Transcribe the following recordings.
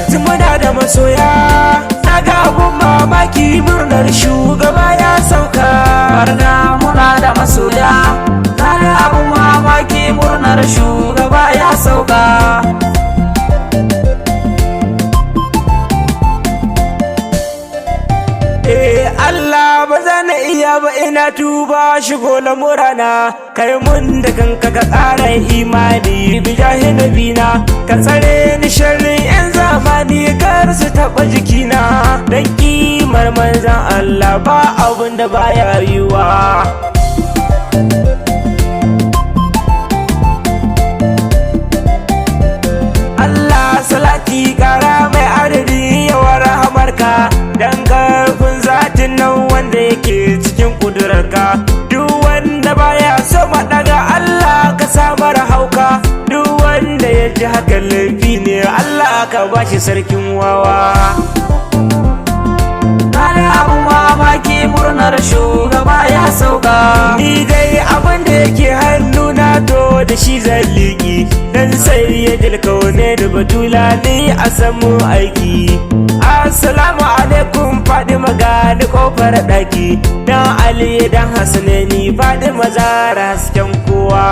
fardatt muna da masoya, naga abun mamaki murnar shugaba ya sauka. Barga muna da masoya, naga abun mamaki murnar shugaba ya sauka. Allah ba za na iya ba ina tuba shigo lamurana, kai mun da kanka ka ƙara imani bijahi nabina, ka tsare ni sharrin 'yan zamani kar su taɓa jikina, dan kimar manzan Allah ba abun da baya yiwa. Allah salati kara mai adadi yawan rahamarka, dan karfin zatin nan wanda yake cikin kudurarka. Duk wanda baya so daga Allah ka samar hauka, duk wanda ya ji hakan laifi ne Allah ka bashi sarkin wawa. Naga abun mamaki murnar shugaba ya sauka. Ni dai abin da yake hannuna to da shi zan liƙi, dan sai ya dilkaune da batula ni a samu aiki. Assalamu alaikum Fadima gani kofar ɗaki, dan Ali dan Hassanani Fadima zara hasken kowa.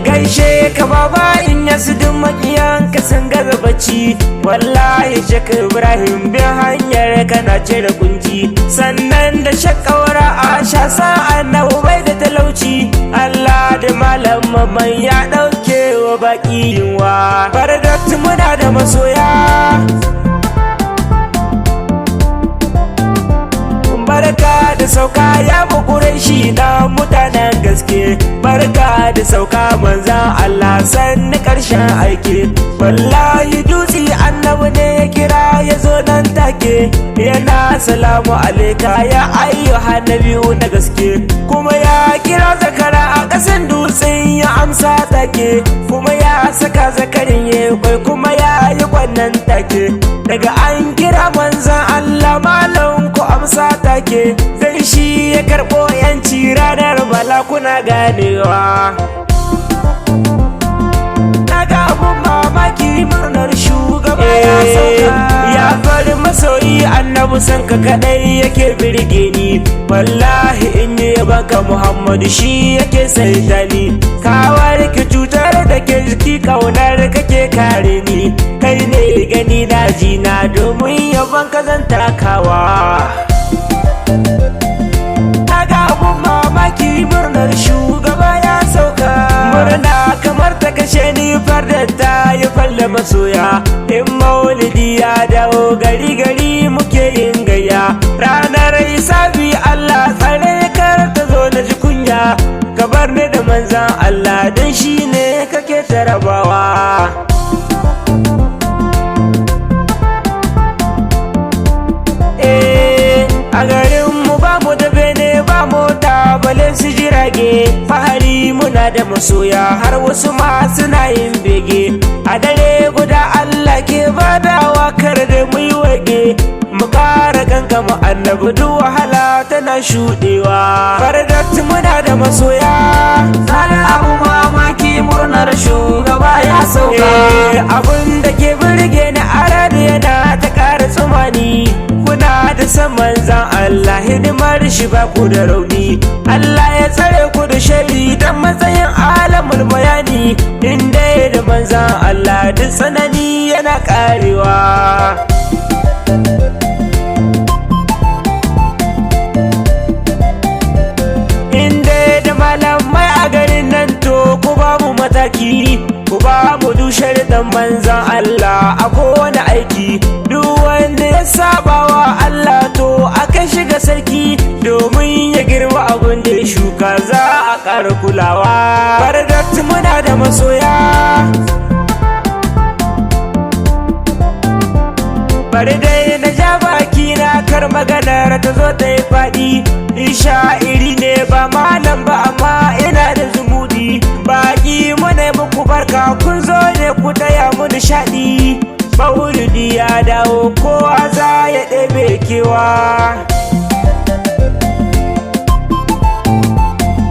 Gaishe ka baba in yasu duk makiyan ka sun gaza bacci, wallahi Shek Ibrahim bin hanyar kana cire kunci, sannan da shakawara Asha sa'an na bai da talauci. Allah da Malam Mamman ya ɗauke wa baki yunwa. Fardatt muna da masoya, barka da sauka ya bukurai shi na mutanen gaske, barka da sauka manzan Allah sanni karshen aiki. Wallahi dutse annabi ne ya kira ya zo nan take, yana salamu alaika ya ayyuhan nabiyu na gaske, kuma ya kira zakara a ƙasan dutsen ya amsa take, kuma ya saka zakarin ya kwai kuma ya yi kwannan take. Daga an kira manzan Allah malam ku amsa take, dan shi ya karɓo yanci ranar bala kuna ganewa. Naga abun mamaki murnar shugaba ya sauka. Ya bari masoyi annabi san ka kadai yake birge ni, wallahi in yi baka Muhammadu shi yake saita ni. Ka warke cutar da ke jiki kaunar kake kare ni, kai ne gani na ji na domin yaban ka zan takawa. Naga abun mamaki murnar shugaba ya sauka. Murna kamar ta kashe ni fardatt ta yi falle masoya, in maulidi ya dawo gari gari muke yin gayya. Ranar hisabi Allah tsare kar ta zo na ji kunya, ka bar ni da manzan Allah dan shi ne kake tarabawa. A garinmu ba mu da bene ba mota bale su jirage, fahari muna da masoya har wasu ma suna yin bege. A dare guda Allah ke badawa kar da mu yi wage, mu kara gangama annabi duk wahala tana shuɗewa. Fardatt muna da masoya, naga abun mamaki murnar shugaba ya sauka. Abun da ke birge ni a yana ta ƙara tsumani, kuna da san manzan Allah hidimar shi ba ku da rauni. Allah ya tsare ku da shari dan matsayin alamul bayani, inda da manzan Allah duk tsanani yana karewa. Inda da malamai a garin nan to ku ba mu mataki, ku ba mu dushar dan manzan Allah a kowane aiki. Duk wanda ya sabawa Allah to aka shiga sarki, domin ya girma abin da ya shuka za a ƙara kulawa. Fardatt muna da masoya, bari dai na ja baki na kar maganar ta zo ta yi faɗi. Sha'iri ne ba malam ba amma ina da zumudi, baki muna muku barka kun zo ne ku taya mu nishaɗi. Mauludi ya dawo kowa za ya ɗebe kewa.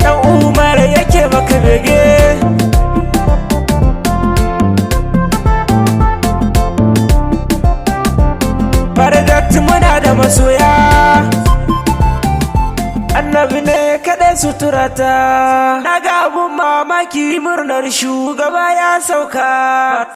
Dan Umar yake maka bege suturata. Na ga abun mamaki murnar shugaba ya sauka.